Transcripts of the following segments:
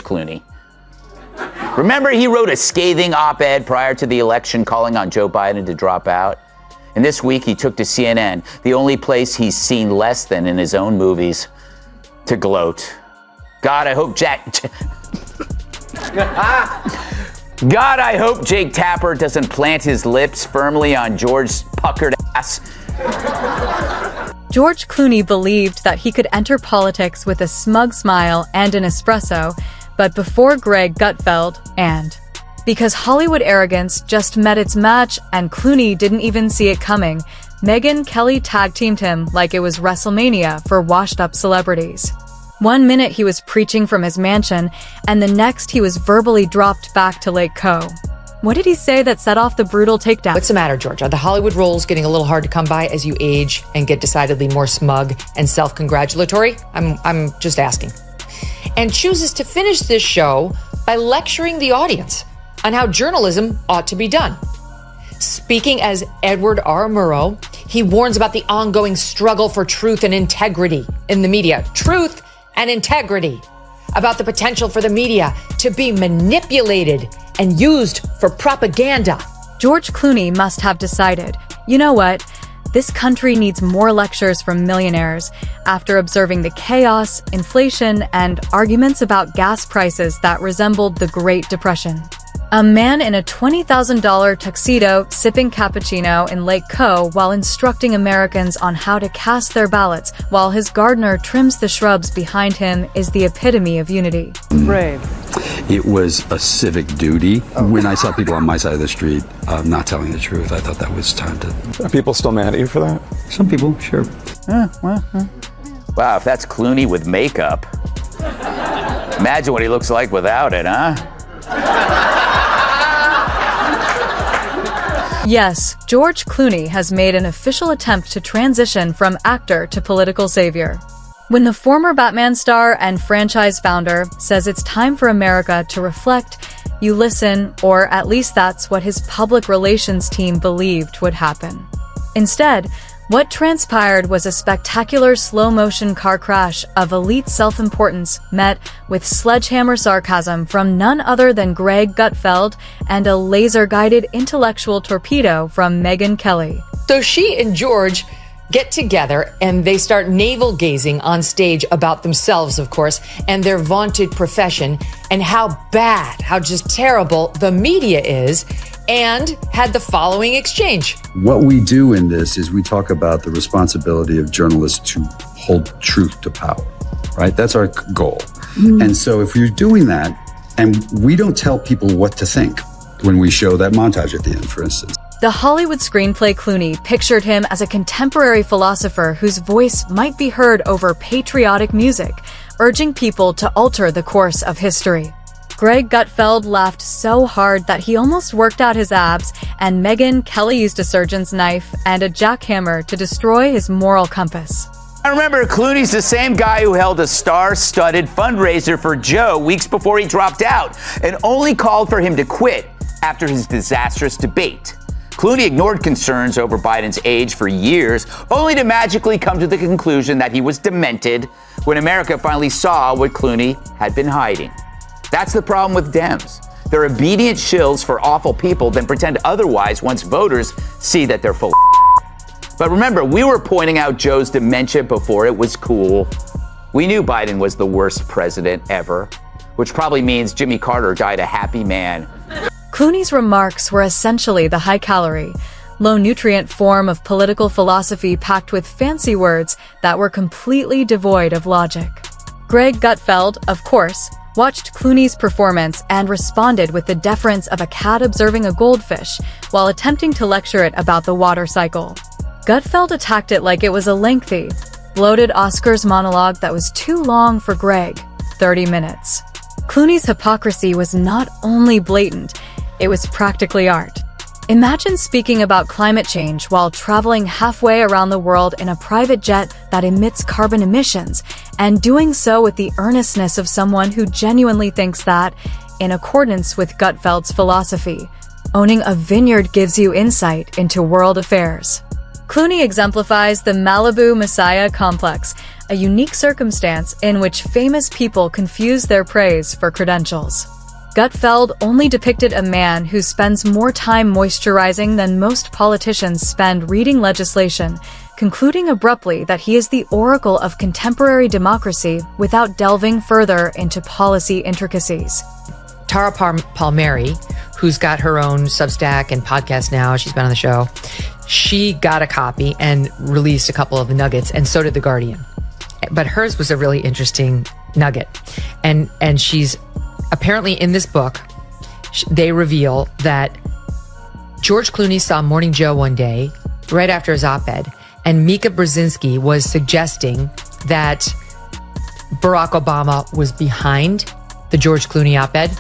Clooney. Remember, he wrote a scathing op-ed prior to the election calling on Joe Biden to drop out? And this week he took to CNN, the only place he's seen less than in his own movies, to gloat. God, I hope Jake Tapper doesn't plant his lips firmly on George's puckered ass. George Clooney believed that he could enter politics with a smug smile and an espresso, but before Greg Gutfeld, and because Hollywood arrogance just met its match and Clooney didn't even see it coming, Megyn Kelly tag-teamed him like it was WrestleMania for washed-up celebrities. One minute he was preaching from his mansion, and the next he was verbally dropped back to Lake Co. What did he say that set off the brutal takedown? What's the matter, George? Are the Hollywood roles getting a little hard to come by as you age and get decidedly more smug and self-congratulatory? I'm just asking. And chooses to finish this show by lecturing the audience on how journalism ought to be done. Speaking as Edward R. Murrow, he warns about the ongoing struggle for truth and integrity in the media. Truth and integrity. About the potential for the media to be manipulated and used for propaganda. George Clooney must have decided, you know what? This country needs more lectures from millionaires after observing the chaos, inflation, and arguments about gas prices that resembled the Great Depression. A man in a $20,000 tuxedo sipping cappuccino in Lake Co while instructing Americans on how to cast their ballots while his gardener trims the shrubs behind him is the epitome of unity. Brave. It was a civic duty. When I saw people on my side of the street not telling the truth, I thought that was time to... Are people still mad at you for that? Some people, sure. Wow, if that's Clooney with makeup. Imagine what he looks like without it, huh? Yes, George Clooney has made an official attempt to transition from actor to political savior. When the former Batman star and franchise founder says it's time for America to reflect, you listen, or at least that's what his public relations team believed would happen. Instead, what transpired was a spectacular slow-motion car crash of elite self-importance met with sledgehammer sarcasm from none other than Greg Gutfeld and a laser-guided intellectual torpedo from Megyn Kelly. So she and George get together and they start navel-gazing on stage about themselves, of course, and their vaunted profession and how bad, how just terrible the media is, and had the following exchange. What we do in this is we talk about the responsibility of journalists to hold truth to power, right? That's our goal. And so if you're doing that, and we don't tell people what to think when we show that montage at the end, for instance. The Hollywood screenplay Clooney pictured him as a contemporary philosopher whose voice might be heard over patriotic music, urging people to alter the course of history. Greg Gutfeld laughed so hard that he almost worked out his abs, and Megyn Kelly used a surgeon's knife and a jackhammer to destroy his moral compass. I remember Clooney's the same guy who held a star-studded fundraiser for Joe weeks before he dropped out and only called for him to quit after his disastrous debate. Clooney ignored concerns over Biden's age for years, only to magically come to the conclusion that he was demented when America finally saw what Clooney had been hiding. That's the problem with Dems. They're obedient shills for awful people, then pretend otherwise once voters see that they're full of. But remember, we were pointing out Joe's dementia before it was cool. We knew Biden was the worst president ever, which probably means Jimmy Carter died a happy man. Clooney's remarks were essentially the high-calorie, low-nutrient form of political philosophy packed with fancy words that were completely devoid of logic. Greg Gutfeld, of course, watched Clooney's performance and responded with the deference of a cat observing a goldfish while attempting to lecture it about the water cycle. Gutfeld attacked it like it was a lengthy, bloated Oscars monologue that was too long for Greg, 30 minutes. Clooney's hypocrisy was not only blatant, it was practically art. Imagine speaking about climate change while traveling halfway around the world in a private jet that emits carbon emissions, and doing so with the earnestness of someone who genuinely thinks that, in accordance with Gutfeld's philosophy, owning a vineyard gives you insight into world affairs. Clooney exemplifies the Malibu Messiah complex, a unique circumstance in which famous people confuse their praise for credentials. Gutfeld only depicted a man who spends more time moisturizing than most politicians spend reading legislation, concluding abruptly that he is the oracle of contemporary democracy without delving further into policy intricacies. Tara Palmieri, who's got her own Substack and podcast now, she's been on the show, she got a copy and released a couple of the nuggets, and so did The Guardian. But hers was a really interesting nugget. And she's apparently in this book, they reveal that George Clooney saw Morning Joe one day, right after his op-ed, and Mika Brzezinski was suggesting that Barack Obama was behind the George Clooney op-ed.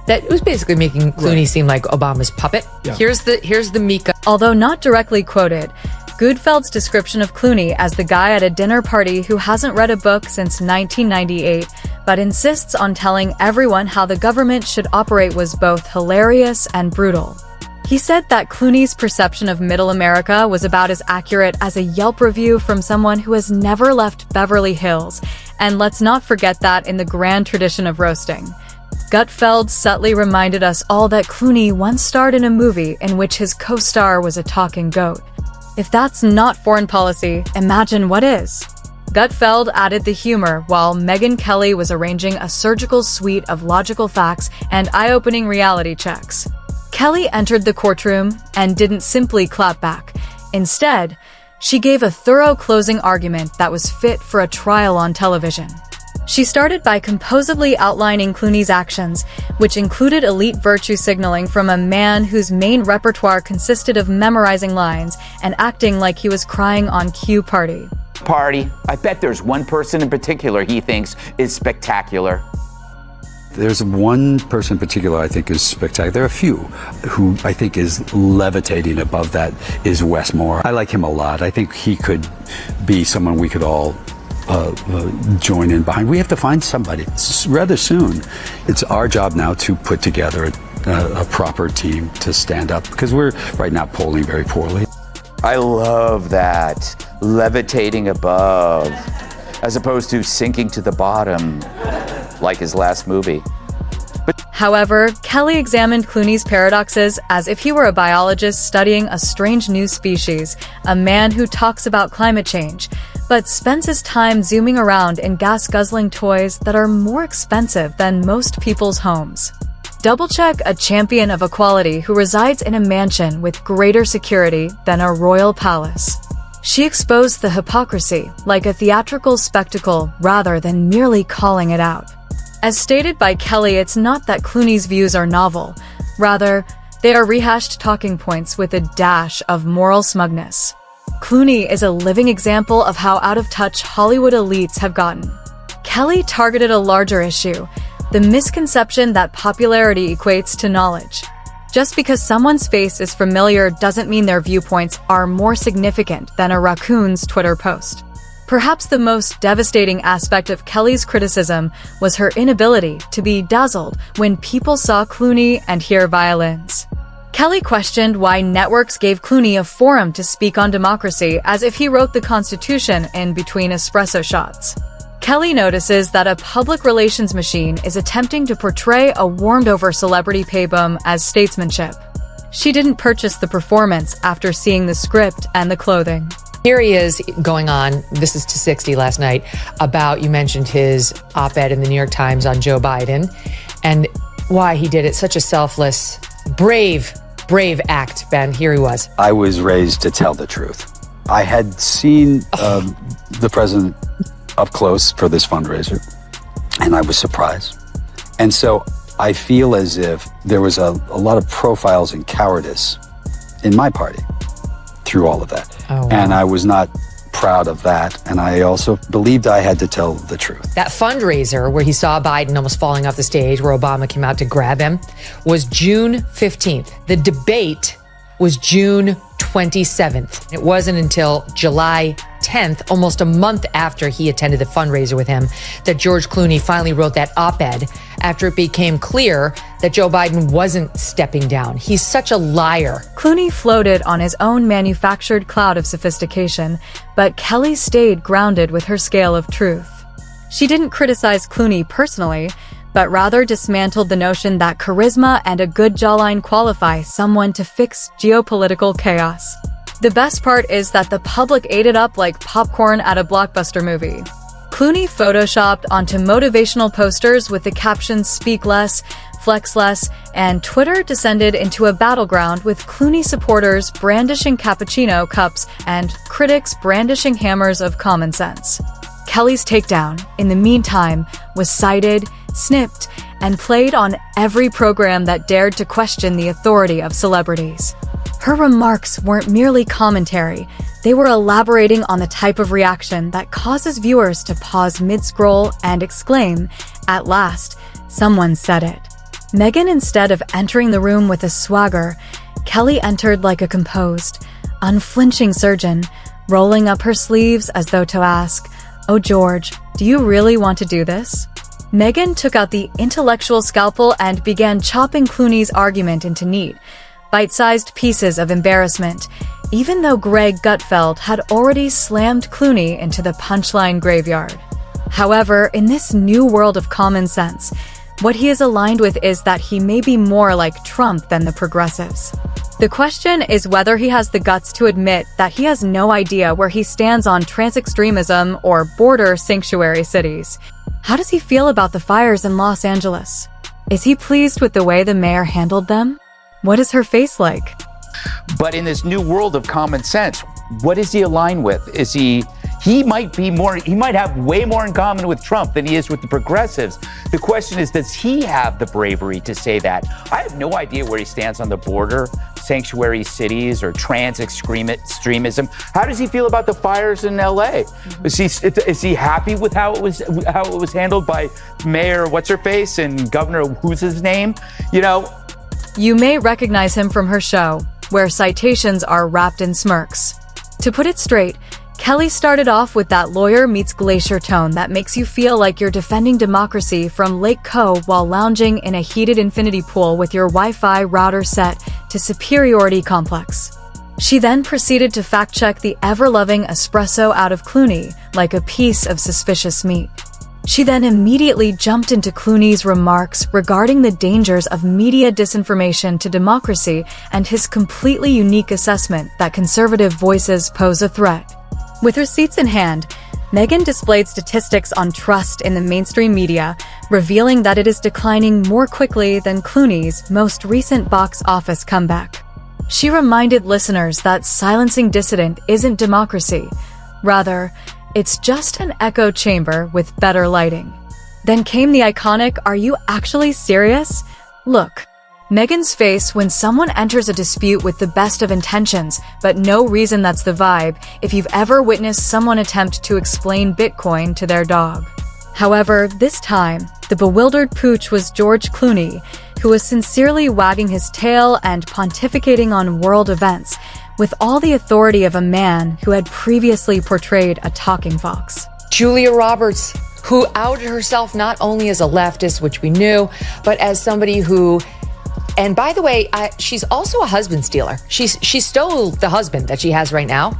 That was basically making Clooney seem like Obama's puppet. Yeah. Here's the Mika. Although not directly quoted, Gutfeld's description of Clooney as the guy at a dinner party who hasn't read a book since 1998, but insists on telling everyone how the government should operate was both hilarious and brutal. He said that Clooney's perception of middle America was about as accurate as a Yelp review from someone who has never left Beverly Hills, and let's not forget that in the grand tradition of roasting. Gutfeld subtly reminded us all that Clooney once starred in a movie in which his co-star was a talking goat. If that's not foreign policy, imagine what is. Gutfeld added the humor while Megyn Kelly was arranging a surgical suite of logical facts and eye-opening reality checks. Kelly entered the courtroom and didn't simply clap back. Instead, she gave a thorough closing argument that was fit for a trial on television. She started by composedly outlining Clooney's actions, which included elite virtue signaling from a man whose main repertoire consisted of memorizing lines and acting like he was crying on cue party. I bet there's one person in particular he thinks is spectacular. There's one person in particular I think is spectacular. There are a few who I think is levitating above that is Wes Moore. I like him a lot. I think he could be someone we could all join in behind. We have to find somebody rather soon. It's our job now to put together a proper team to stand up, because we're right now polling very poorly. I love that. Levitating above, as opposed to sinking to the bottom, like his last movie. However, Kelly examined Clooney's paradoxes as if he were a biologist studying a strange new species, a man who talks about climate change, but spends his time zooming around in gas-guzzling toys that are more expensive than most people's homes. Double-check a champion of equality who resides in a mansion with greater security than a royal palace. She exposed the hypocrisy like a theatrical spectacle rather than merely calling it out. As stated by Kelly, it's not that Clooney's views are novel. Rather, they are rehashed talking points with a dash of moral smugness. Clooney is a living example of how out of touch Hollywood elites have gotten. Kelly targeted a larger issue, the misconception that popularity equates to knowledge. Just because someone's face is familiar doesn't mean their viewpoints are more significant than a raccoon's Twitter post. Perhaps the most devastating aspect of Kelly's criticism was her inability to be dazzled when people saw Clooney and hear violins. Kelly questioned why networks gave Clooney a forum to speak on democracy as if he wrote the Constitution in between espresso shots. Kelly notices that a public relations machine is attempting to portray a warmed-over celebrity pay boom as statesmanship. She didn't purchase the performance after seeing the script and the clothing. Here he is going on, this is to 60 last night, about, you mentioned his op-ed in the New York Times on Joe Biden, and why he did it. Such a selfless, brave act, Ben. Here he was. I was raised to tell the truth. I had seen the president up close for this fundraiser, and I was surprised. And so I feel as if there was a lot of profiles in cowardice in my party through all of that. Oh, wow. And I was not proud of that. And I also believed I had to tell the truth. That fundraiser where he saw Biden almost falling off the stage, where Obama came out to grab him, was June 15th. The debate was June 27th. It wasn't until July 10th, almost a month after he attended the fundraiser with him, that George Clooney finally wrote that op-ed after it became clear that Joe Biden wasn't stepping down. He's such a liar. Clooney floated on his own manufactured cloud of sophistication, but Kelly stayed grounded with her scale of truth. She didn't criticize Clooney personally, but rather dismantled the notion that charisma and a good jawline qualify someone to fix geopolitical chaos. The best part is that the public ate it up like popcorn at a blockbuster movie. Clooney photoshopped onto motivational posters with the captions "Speak less, flex less," and Twitter descended into a battleground with Clooney supporters brandishing cappuccino cups and critics brandishing hammers of common sense. Kelly's takedown, in the meantime, was cited, snipped, and played on every program that dared to question the authority of celebrities. Her remarks weren't merely commentary, they were elaborating on the type of reaction that causes viewers to pause mid-scroll and exclaim, "At last, someone said it." Megyn, instead of entering the room with a swagger, Kelly entered like a composed, unflinching surgeon, rolling up her sleeves as though to ask, "Oh George, do you really want to do this?" Megyn took out the intellectual scalpel and began chopping Clooney's argument into neat, bite-sized pieces of embarrassment, even though Greg Gutfeld had already slammed Clooney into the punchline graveyard. However, in this new world of common sense, what he is aligned with is that he may be more like Trump than the progressives. The question is whether he has the guts to admit that he has no idea where he stands on trans extremism or border sanctuary cities. How does he feel about the fires in Los Angeles? Is he pleased with the way the mayor handled them? What is her face like? But in this new world of common sense, what is he aligned with? He might have way more in common with Trump than he is with the progressives. The question is, does he have the bravery to say that? I have no idea where he stands on the border, sanctuary cities, or trans extremism. How does he feel about the fires in LA? Is he happy with how it was handled by Mayor What's-Her-Face and Governor who's his name? You know, you may recognize him from her show, where citations are wrapped in smirks. To put it straight, Kelly started off with that lawyer meets glacier tone that makes you feel like you're defending democracy from Lake Co while lounging in a heated infinity pool with your Wi-Fi router set to superiority complex. She then proceeded to fact-check the ever-loving espresso out of Clooney like a piece of suspicious meat. She then immediately jumped into Clooney's remarks regarding the dangers of media disinformation to democracy and his completely unique assessment that conservative voices pose a threat. With receipts in hand, Megyn displayed statistics on trust in the mainstream media, revealing that it is declining more quickly than Clooney's most recent box office comeback. She reminded listeners that silencing dissident isn't democracy. Rather, it's just an echo chamber with better lighting. Then came the iconic, "Are you actually serious?" look. Megyn's face when someone enters a dispute with the best of intentions, but no reason that's the vibe if you've ever witnessed someone attempt to explain Bitcoin to their dog. However, this time, the bewildered pooch was George Clooney, who was sincerely wagging his tail and pontificating on world events, with all the authority of a man who had previously portrayed a talking fox. Julia Roberts, who outed herself not only as a leftist, which we knew, but as somebody who, and by the way, she's also a husband stealer. She stole the husband that she has right now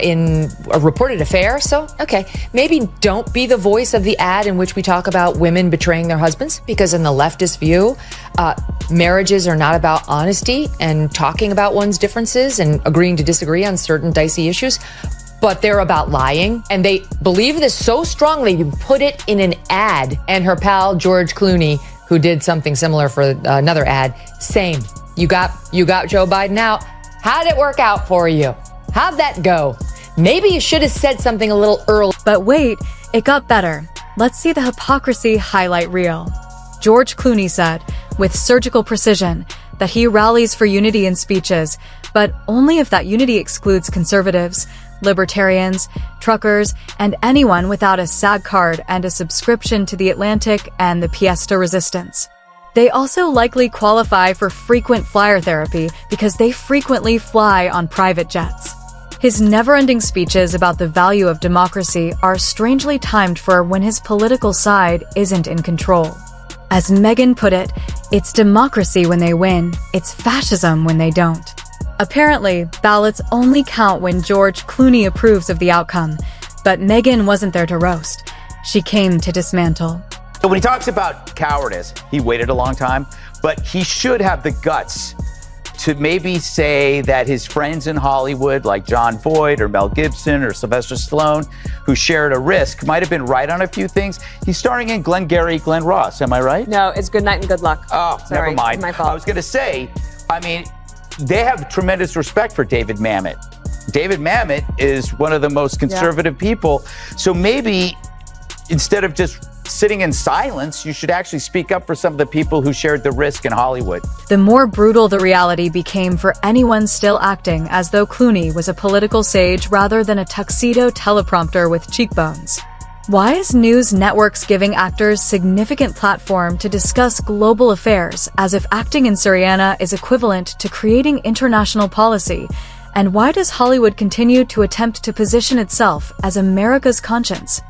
in a reported affair. So, okay, maybe don't be the voice of the ad in which we talk about women betraying their husbands, because in the leftist view, marriages are not about honesty and talking about one's differences and agreeing to disagree on certain dicey issues, but they're about lying. And they believe this so strongly, you put it in an ad. And her pal, George Clooney, who did something similar for another ad, same. You got Joe Biden out. How'd it work out for you? How'd that go? Maybe you should have said something a little early. But wait, it got better. Let's see the hypocrisy highlight reel. George Clooney said, with surgical precision, that he rallies for unity in speeches, but only if that unity excludes conservatives, libertarians, truckers, and anyone without a SAG card and a subscription to The Atlantic and the Piesta Resistance. They also likely qualify for frequent flyer therapy because they frequently fly on private jets. His never-ending speeches about the value of democracy are strangely timed for when his political side isn't in control. As Megyn put it, It's democracy when they win, it's fascism when they don't. Apparently, ballots only count when George Clooney approves of the outcome, but Megyn wasn't there to roast. She came to dismantle. So when he talks about cowardice, he waited a long time, but he should have the guts to maybe say that his friends in Hollywood, like John Voight or Mel Gibson or Sylvester Stallone, who shared a risk, might have been right on a few things. He's starring in Glengarry Glen Ross, am I right? No, it's Good Night and Good Luck. Oh, sorry, never mind. my fault. I was going to say, I mean, they have tremendous respect for David Mamet. David Mamet is one of the most conservative people. So maybe instead of just sitting in silence, you should actually speak up for some of the people who shared the risk in Hollywood. The more brutal the reality became for anyone still acting as though Clooney was a political sage rather than a tuxedo teleprompter with cheekbones. Why is news networks giving actors significant platform to discuss global affairs as if acting in Syriana is equivalent to creating international policy? And why does Hollywood continue to attempt to position itself as America's conscience?